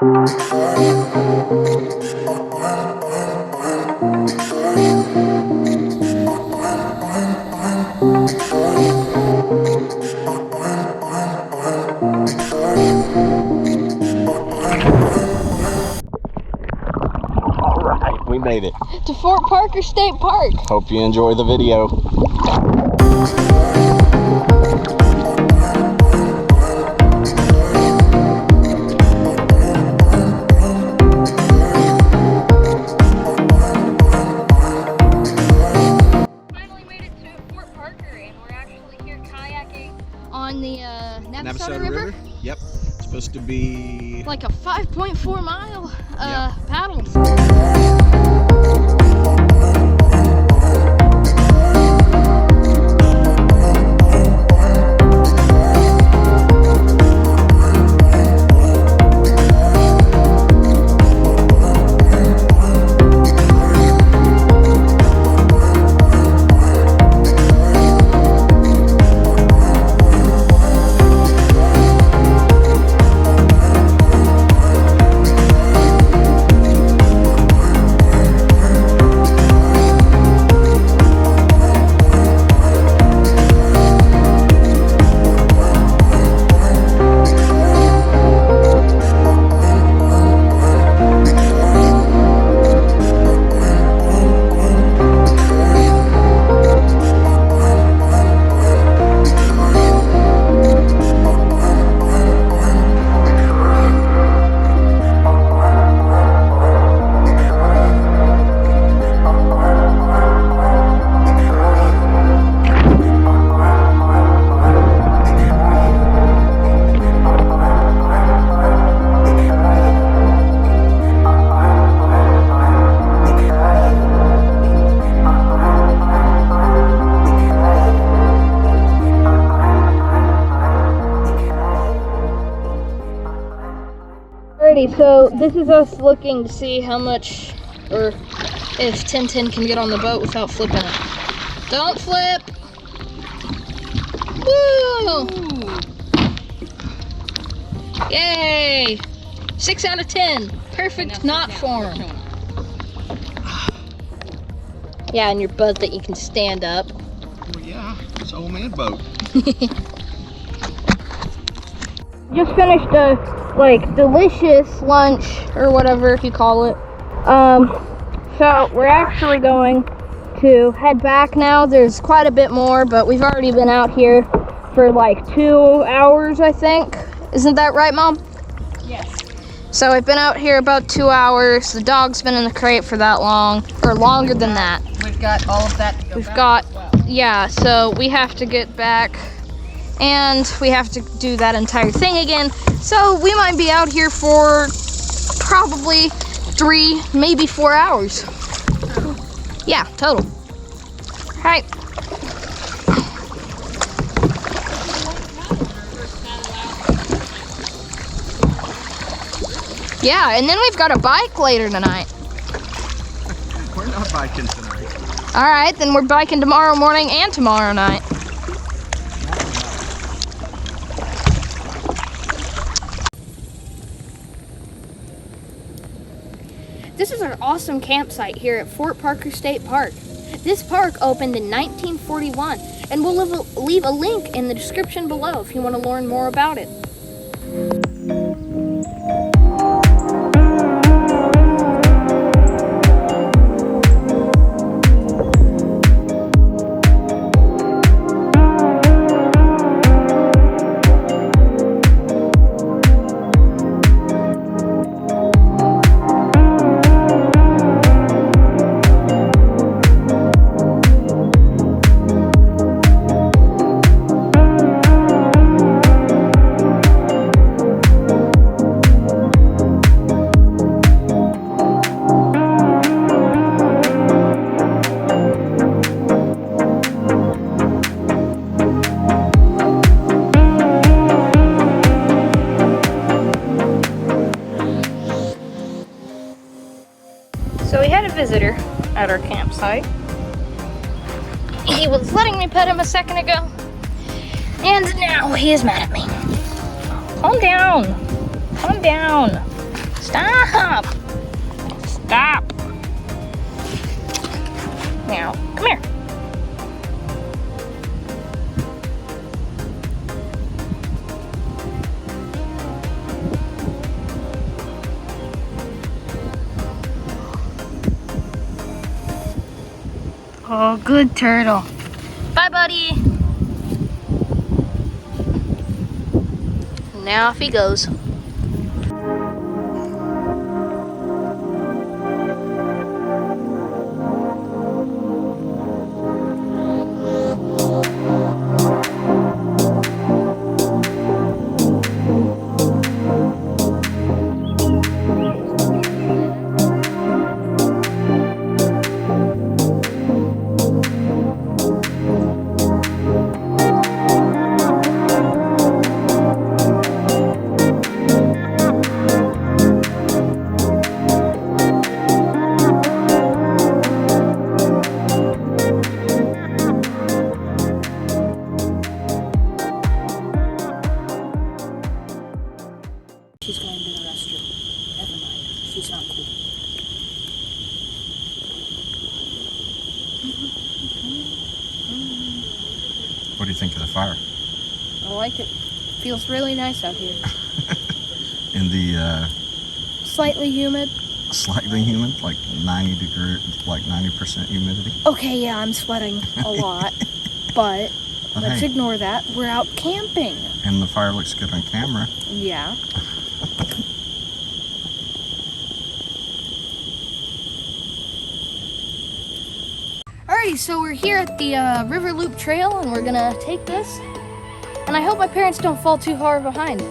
We made it to Fort Parker State Park. Hope you enjoy the video. Finally made it to Fort Parker, and we're actually here kayaking on the Navasota River. Yep, it's supposed to be like a 5.4 mile paddle. So this is us looking to see how much, or if 1010 can get on the boat without flipping it. Don't flip! Woo! Yay! 6 out of 10. Perfect knot form. Yeah, and your boat that you can stand up. well, yeah, it's an old man boat. Just finished a delicious lunch or whatever you call it. So we're actually going to head back now. There's quite a bit more, but we've already been out here for like 2 hours, I think. Isn't that right, Mom? Yes. So I've been out here about 2 hours. The dog's been in the crate for that long, or longer than that. We've got all of that to go We've back got, as well. yeah, so we have to get back and we have to do that entire thing again. So we might be out here for probably 3, maybe 4 hours. Yeah, total. All right. Yeah, and then we've got a bike later tonight. We're not biking tonight. All right, then we're biking tomorrow morning and tomorrow night. This is our awesome campsite here at Fort Parker State Park. This park opened in 1941, and we'll leave a link in the description below if you want to learn more about it. So we had a visitor at our campsite. He was letting me pet him a second ago, and now he is mad at me. Calm down. Calm down. Stop! Stop! Now, come here. Oh, good turtle. Bye, buddy. Now off he goes. She's going to the restroom. Never mind. She's not cool. What do you think of the fire? I like it. Feels really nice out here. In the Slightly humid. slightly humid, like 90% humidity. Okay, yeah, I'm sweating a lot, but But let's hey. ignore that. We're out camping. And the fire looks good on camera. Yeah. Alrighty, so we're here at the River Loop Trail, and we're gonna take this. And I hope my parents don't fall too far behind.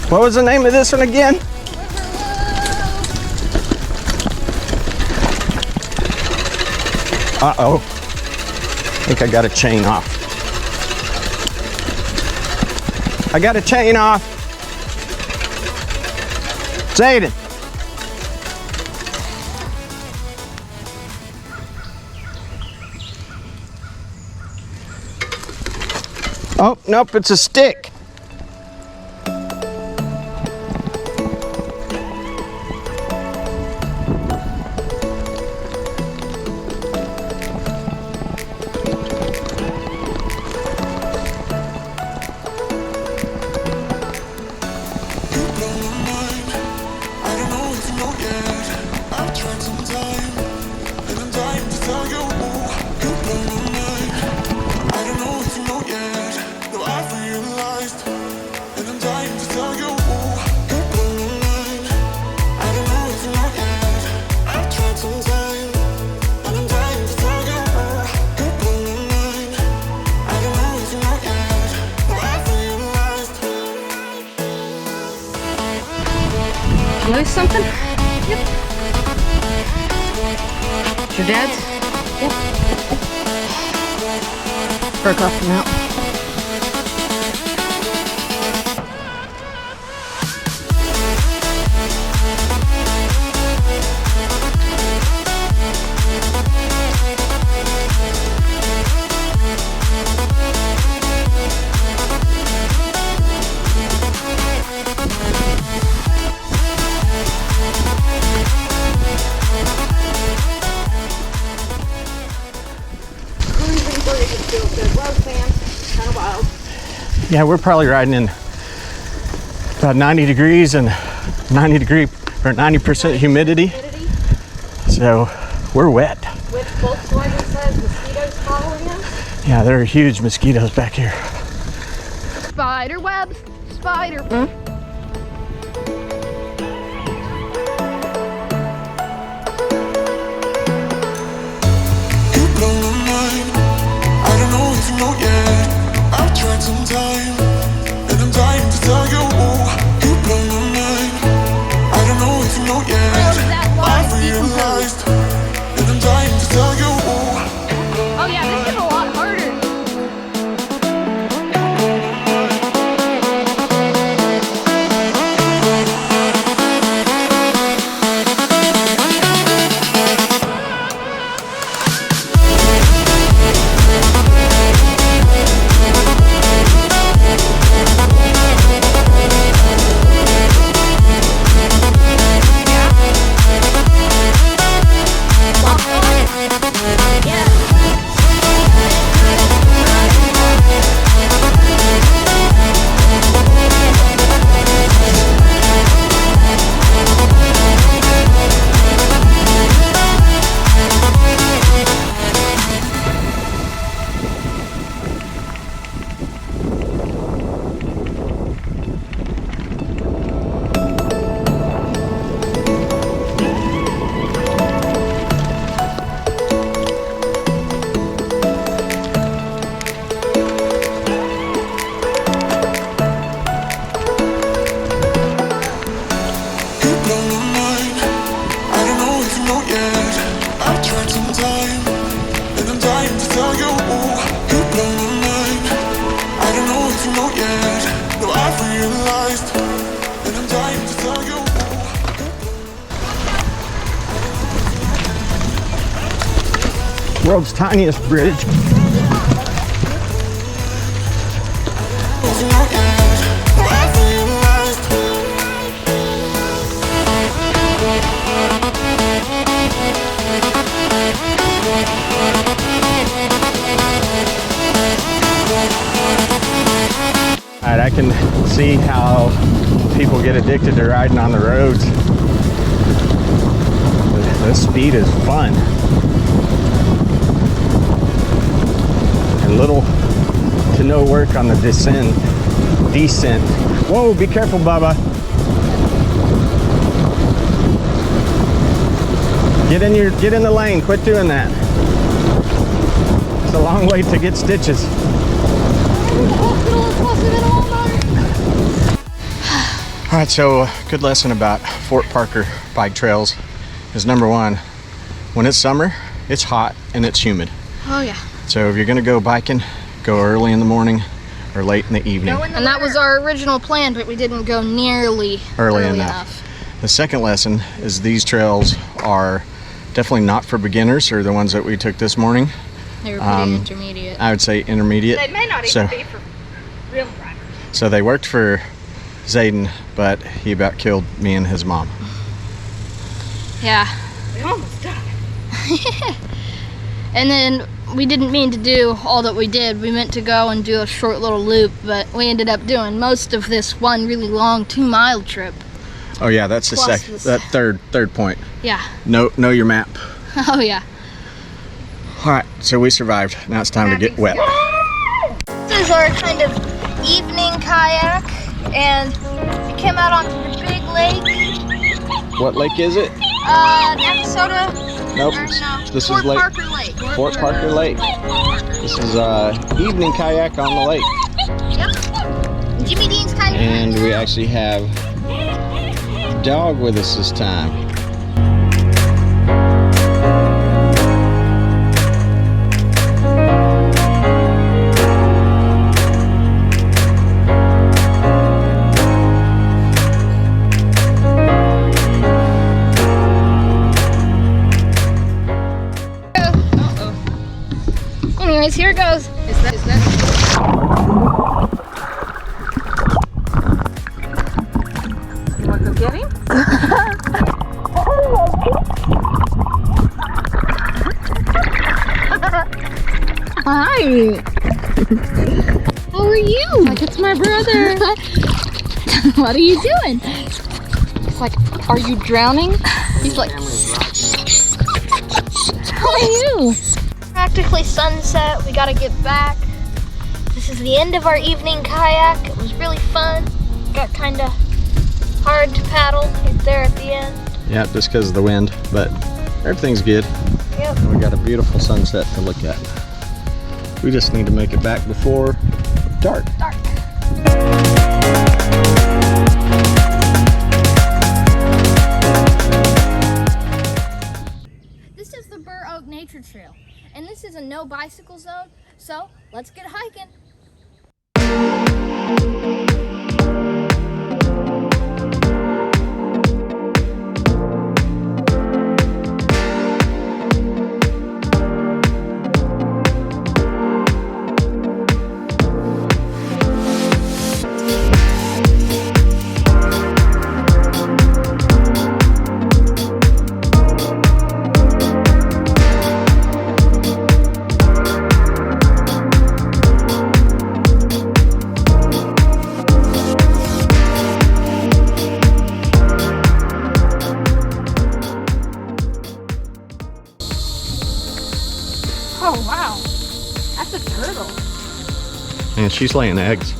What was the name of this one again? Uh-oh. I think I got a chain off. I got a chain off. Zayden. Oh, nope, it's a stick. Lose something? Yep. Your dad's? Yep. Broke off the mount. Yeah, we're probably riding in about 90 degrees and 90% humidity. So we're wet. With both size mosquitoes following us? Yeah, there are huge mosquitoes back here. Spider webs, spider. You blow my mind. I don't know if you know yet. I've tried some time, and I'm dying to tell you. You blow my mind. I don't know if you know yet. I've realized, and I'm dying to tell you. Oh yeah, this is a lot harder. You blow my mind. I don't know if you know yet. I've tried some time, and I'm dying to tell you. You blow my mind. I don't know if you know yet. No, I've realized, and I'm dying to tell you. World's tiniest bridge. If you know yet. No, I've realized. All right, I can see how people get addicted to riding on the roads. The speed is fun. And little to no work on the descent. Whoa, be careful, Bubba. Get in the lane, quit doing that. It's a long way to get stitches. All right, so a good lesson about Fort Parker bike trails is number one, when it's summer, it's hot and it's humid. Oh yeah. So if you're gonna go biking, go early in the morning or late in the evening. And that was our original plan, but we didn't go nearly Early enough. The second lesson is these trails are definitely not for beginners, or the ones that we took this morning. They were pretty intermediate. I would say intermediate. They may not even be for real drivers. So they worked for Zayden, but he about killed me and his mom. Yeah. We almost died. And then we didn't mean to do all that we did. We meant to go and do a short little loop, but we ended up doing most of this one really long 2-mile trip. Oh yeah, that's the Plus second, this- that third point. Yeah. Know your map. Oh yeah. All right, so we survived. Now it's time to get wet. This is our kind of evening kayak, and we came out onto the big lake. What lake is it? Navasota. Nope. Or no, This Fort is Lake Parker Lake. Fort Parker Lake. This is evening kayak on the lake, Yep. Jimmy Dean's kind of. and we actually have dog with us this time. Anyways, here goes. Is that You want to go get him? Hi. How are you? Like it's my brother. What are you doing? He's like, are you drowning? He's like, how are you? Practically sunset. We gotta get back. This is the end of our evening kayak. It was really fun. got kind of hard to paddle right there at the end. Yeah, just because of the wind, but everything's good. Yep. And we got a beautiful sunset to look at. We just need to make it back before dark. Dark. This is the Burr Oak Nature Trail, and this is a no bicycle zone, so let's get hiking. Oh wow, that's a turtle. And she's laying eggs.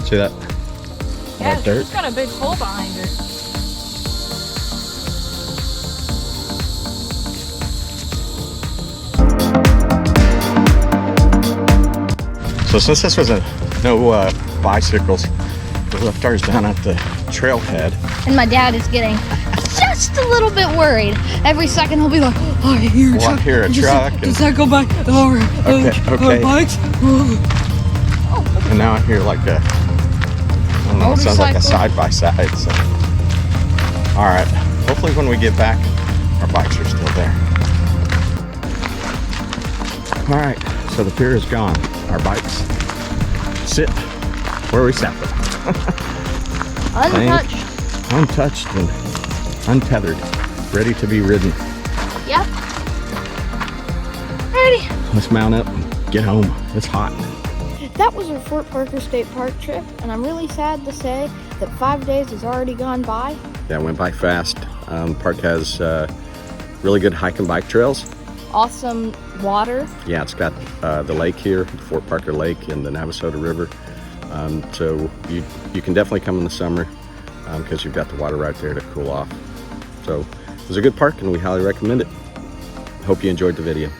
See that? Yeah, That dirt? she's got a big hole behind her. So since this was no bicycles, we left ours down at the trailhead. And my dad is getting just a little bit worried. Every second he'll be like, oh, I hear a Well, I truck. hear a truck. Does that go by our Okay. bikes? And now I hear like a, I don't know, it sounds like a side-by-side. So. All right, hopefully when we get back, our bikes are still there. All right, so the pier is gone. Our bikes sit where we sat them. Untouched. Untouched and untethered, ready to be ridden. Yep. Ready. Let's mount up and get home. It's hot. That was our Fort Parker State Park trip, and I'm really sad to say that 5 days has already gone by. Yeah, it went by fast. Park has really good hike and bike trails. Awesome water. Yeah, it's got the lake here, the Fort Parker Lake and the Navasota River. So you can definitely come in the summer because you've got the water right there to cool off. So it was a good park and we highly recommend it. Hope you enjoyed the video.